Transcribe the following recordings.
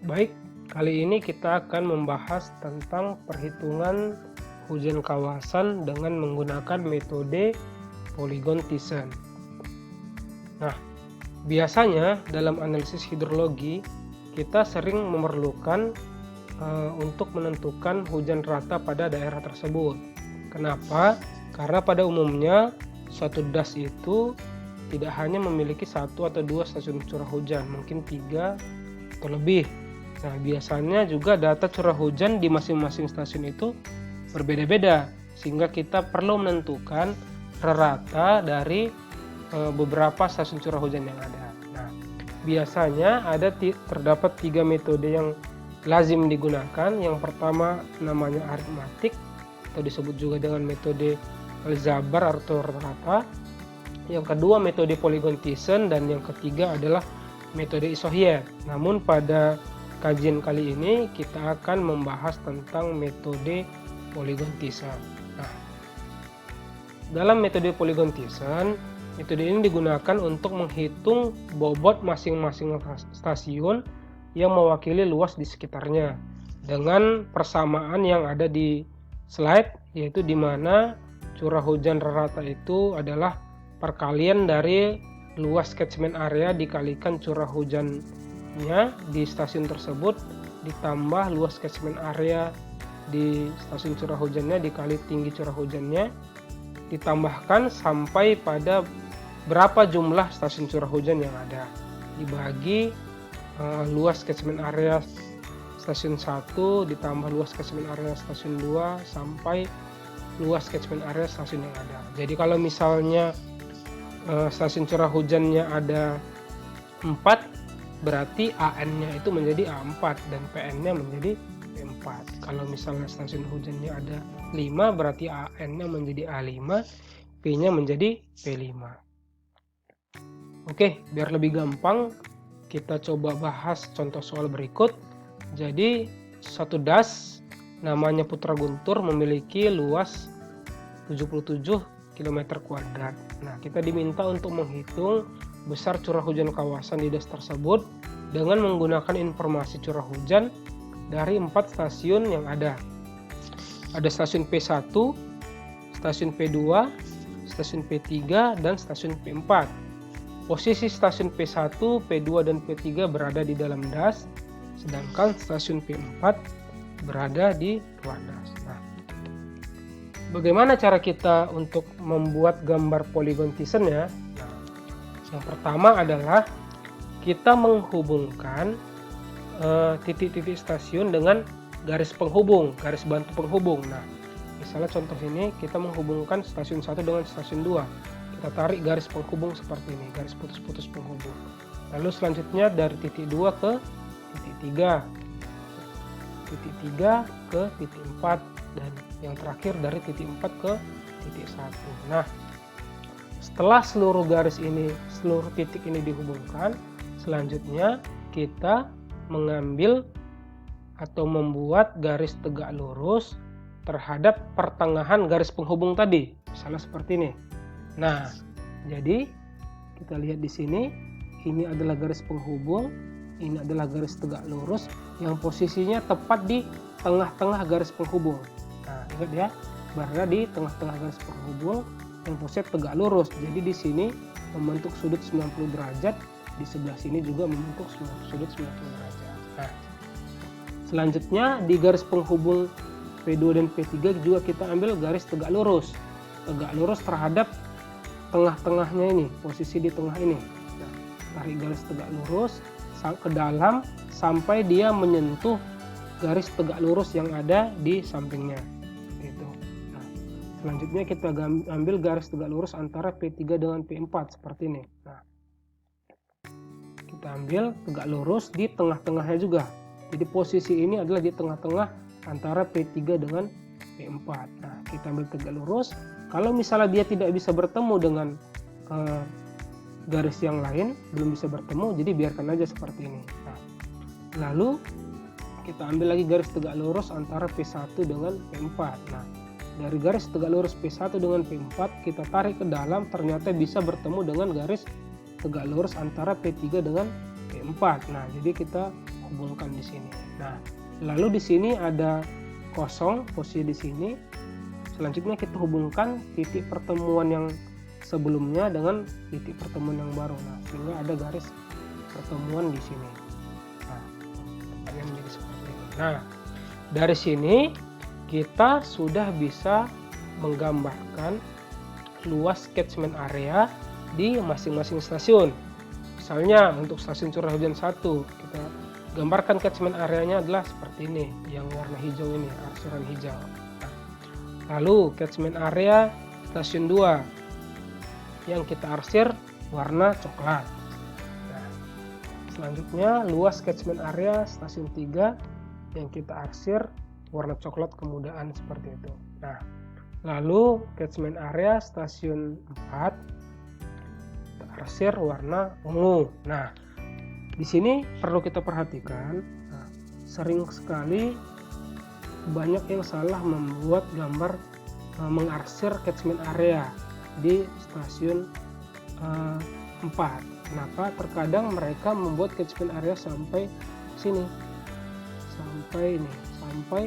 Baik, kali ini kita akan membahas tentang perhitungan hujan kawasan dengan menggunakan metode Polygon Thiessen. Nah, biasanya dalam analisis hidrologi kita sering memerlukan untuk menentukan hujan rata pada daerah tersebut. Kenapa? Karena pada umumnya suatu das itu tidak hanya memiliki satu atau dua stasiun curah hujan, mungkin 3 atau lebih. Nah, biasanya juga data curah hujan di masing-masing stasiun itu berbeda-beda, sehingga kita perlu menentukan rata dari beberapa stasiun curah hujan yang ada. Nah, biasanya terdapat 3 metode yang lazim digunakan. Yang pertama namanya aritmatik atau disebut juga dengan metode aljabar atau rata. Yang kedua metode Polygon Thiessen, dan yang ketiga adalah metode Isohyet. Namun pada kajian kali ini kita akan membahas tentang metode Polygon Thiessen. Nah, dalam metode Polygon Thiessen, metode ini digunakan untuk menghitung bobot masing-masing stasiun yang mewakili luas di sekitarnya dengan persamaan yang ada di slide, yaitu di mana curah hujan rata itu adalah perkalian dari luas catchment area dikalikan curah hujan di stasiun tersebut ditambah luas catchment area di stasiun curah hujannya dikali tinggi curah hujannya ditambahkan sampai pada berapa jumlah stasiun curah hujan yang ada dibagi luas catchment area stasiun 1 ditambah luas catchment area stasiun 2 sampai luas catchment area stasiun yang ada. Jadi kalau misalnya stasiun curah hujannya ada 4, berarti AN-nya itu menjadi A4 dan PN-nya menjadi P4. Kalau misalnya stasiun hujannya ada 5, berarti AN-nya menjadi A5, P-nya menjadi P5. Oke, biar lebih gampang, kita coba bahas contoh soal berikut. Jadi, satu das namanya Putra Guntur memiliki luas 77 km². Nah, kita diminta untuk menghitung besar curah hujan kawasan di das tersebut dengan menggunakan informasi curah hujan dari 4 stasiun yang ada. Ada stasiun P1, stasiun P2, stasiun P3, dan stasiun P4. Posisi stasiun P1, P2, dan P3 berada di dalam das, sedangkan stasiun P4 berada di luar das. Nah, bagaimana cara kita untuk membuat gambar Polygon Thiessen ya? Yang pertama adalah kita menghubungkan titik-titik stasiun dengan garis penghubung, garis bantu penghubung. Nah, misalnya contoh ini kita menghubungkan stasiun 1 dengan stasiun 2. Kita tarik garis penghubung seperti ini, garis putus-putus penghubung. Lalu selanjutnya dari titik 2 ke titik 3. Titik 3 ke titik 4 dan yang terakhir dari titik 4 ke titik 1. Nah, setelah seluruh titik ini dihubungkan, selanjutnya kita mengambil atau membuat garis tegak lurus terhadap pertengahan garis penghubung tadi, misalnya seperti ini. Nah, jadi kita lihat di sini, ini adalah garis penghubung, ini adalah garis tegak lurus yang posisinya tepat di tengah-tengah garis penghubung. Nah, ingat ya, berada di tengah-tengah garis penghubung yang posisi tegak lurus. Jadi di sini membentuk sudut 90 derajat, di sebelah sini juga membentuk sudut 90 derajat. Nah, selanjutnya di garis penghubung P2 dan P3 juga kita ambil garis tegak lurus terhadap tengah-tengahnya ini, posisi di tengah ini. Nah, tarik garis tegak lurus ke dalam sampai dia menyentuh garis tegak lurus yang ada di sampingnya. Selanjutnya kita ambil garis tegak lurus antara P3 dengan P4 seperti ini. Nah, kita ambil tegak lurus di tengah-tengahnya juga. Jadi posisi ini adalah di tengah-tengah antara P3 dengan P4. Nah, kita ambil tegak lurus. Kalau misalnya dia tidak bisa bertemu dengan garis yang lain, belum bisa bertemu, jadi biarkan aja seperti ini. Nah, lalu kita ambil lagi garis tegak lurus antara P1 dengan P4. Nah, dari garis tegak lurus P1 dengan P4 kita tarik ke dalam, ternyata bisa bertemu dengan garis tegak lurus antara P3 dengan P4. Nah, jadi kita hubungkan di sini. Nah, lalu di sini ada kosong posisi di sini. Selanjutnya kita hubungkan titik pertemuan yang sebelumnya dengan titik pertemuan yang baru. Nah, sehingga ada garis pertemuan di sini. Nah, tempatnya menjadi seperti ini. Nah, dari sini kita sudah bisa menggambarkan luas catchment area di masing-masing stasiun. Misalnya untuk stasiun curah hujan 1, kita gambarkan catchment areanya adalah seperti ini, yang warna hijau ini, arsiran hijau. Nah, lalu catchment area stasiun 2 yang kita arsir warna coklat. Nah, selanjutnya luas catchment area stasiun 3 yang kita arsir warna coklat kemudahan seperti itu. Nah, lalu catchment area stasiun 4 kita arsir warna ungu. Nah, di sini perlu kita perhatikan, sering sekali banyak yang salah membuat gambar mengarsir catchment area di stasiun 4. Kenapa? Terkadang mereka membuat catchment area sampai sini, sampai ini, sampai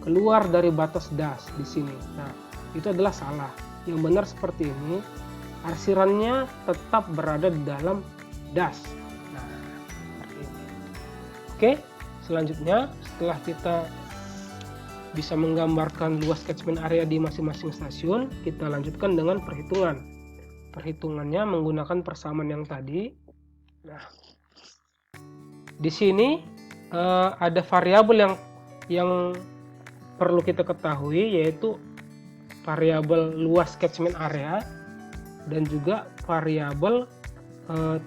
keluar dari batas das di sini. Nah, itu adalah salah. Yang benar seperti ini, arsirannya tetap berada di dalam das. Nah, seperti ini. Oke, selanjutnya setelah kita bisa menggambarkan luas catchment area di masing-masing stasiun, kita lanjutkan dengan perhitungan. Perhitungannya menggunakan persamaan yang tadi. Nah, di sini ada variabel yang perlu kita ketahui, yaitu variabel luas catchment area dan juga variabel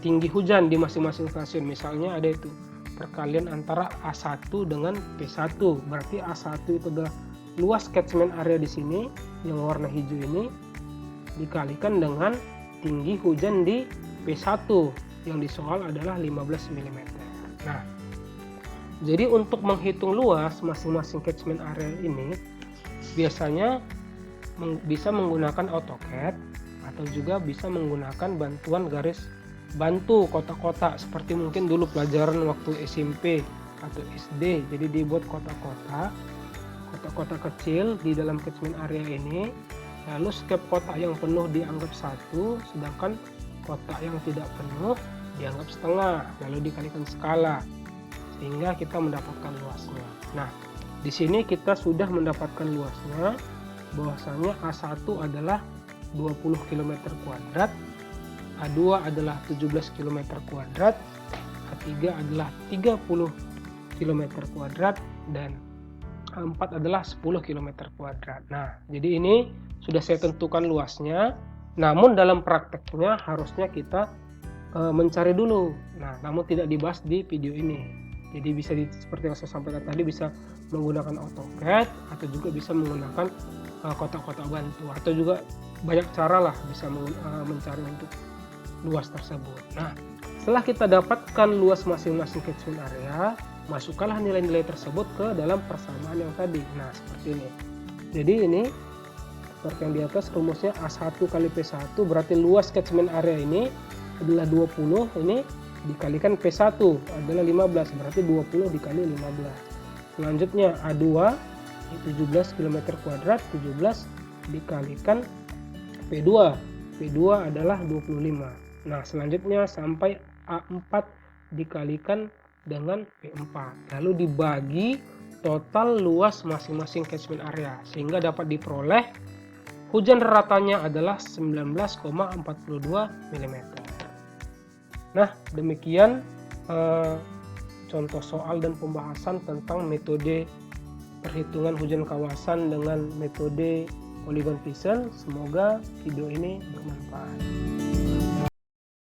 tinggi hujan di masing-masing stasiun. Misalnya ada itu perkalian antara A1 dengan P1. Berarti A1 itu adalah luas catchment area di sini yang warna hijau ini dikalikan dengan tinggi hujan di P1 yang di soal adalah 15 mm. Nah, jadi untuk menghitung luas masing-masing catchment area ini biasanya bisa menggunakan AutoCAD atau juga bisa menggunakan bantuan garis bantu kotak-kotak, seperti mungkin dulu pelajaran waktu SMP atau SD. Jadi dibuat kotak-kotak kecil di dalam catchment area ini, lalu setiap kotak yang penuh dianggap 1, sedangkan kotak yang tidak penuh dianggap setengah, lalu dikalikan skala sehingga kita mendapatkan luasnya. Nah, di sini kita sudah mendapatkan luasnya, bahwasanya A1 adalah 20 km², A2 adalah 17 km², A3 adalah 30 km², dan A4 adalah 10 km². Nah, jadi ini sudah saya tentukan luasnya, namun dalam prakteknya harusnya kita mencari dulu. Nah, namun tidak dibahas di video ini. Jadi bisa seperti yang saya sampaikan tadi, bisa menggunakan AutoCAD atau juga bisa menggunakan kotak-kotak bantu, atau juga banyak cara lah bisa mencari untuk luas tersebut. Nah, setelah kita dapatkan luas masing-masing catchment area, masukkanlah nilai-nilai tersebut ke dalam persamaan yang tadi. Nah, seperti ini. Jadi ini seperti yang di atas, rumusnya A1 kali P1 berarti luas catchment area ini adalah 20, ini dikalikan P1 adalah 15, berarti 20 dikali 15. Selanjutnya A2 17 km², 17 dikalikan P2 adalah 25. Nah, selanjutnya sampai A4 dikalikan dengan P4, lalu dibagi total luas masing-masing catchment area sehingga dapat diperoleh hujan ratanya adalah 19,42 mm. Nah, demikian contoh soal dan pembahasan tentang metode perhitungan hujan kawasan dengan metode Polygon Vision. Semoga video ini bermanfaat.